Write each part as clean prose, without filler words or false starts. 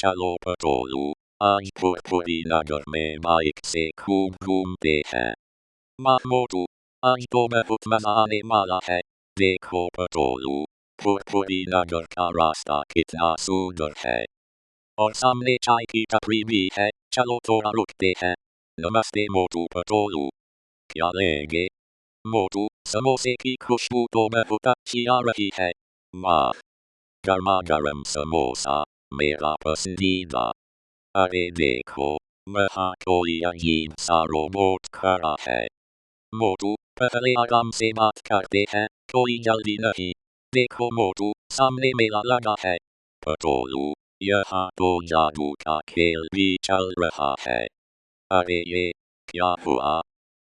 चलो पटोलू, आज पुरपुरी नगर में बाइक से खूब घूमते हैं। मोटू, आज तो बहुत मजा आने वाला है। देखो पटोलू, पुरपुरी नगर का रास्ता कितना सुंदर है। और सामने चाय की टपरी भी है, चलो थोड़ा रुकते हैं। नमस्ते मोटू पटोलू, क्या लेंगे? मोटू, समोसे की खुशबू तो बहुत अच्छी आ रही है। वाह, गर्मा गर्म समोसा, मेरा पसंदीदा। अरे देखो, वहाँ कोई अजीब सा रोबोट खड़ा है। मोटू, पहले आराम से बात करते हैं, कोई जल्दी नहीं। देखो मोटू, सामने मेला लगा है। पटोलू, यहाँ तो जादू का खेल भी चल रहा है। अरे ये क्या हुआ?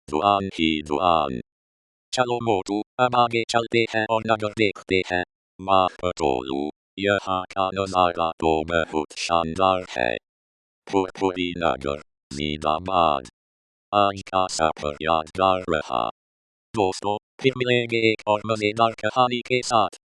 दुआन ही दुआन। चलो मोटू, अब आगे चलते हैं और नगर देखते हैं। वाह पटोलू, यहाँ का नजारा तो बहुत शानदार है। पुरपुरी नगर, जिंदाबाद। आज का सफर यादगार रहा। दोस्तों, फिर मिलेंगे एक और मजेदार कहानी के साथ।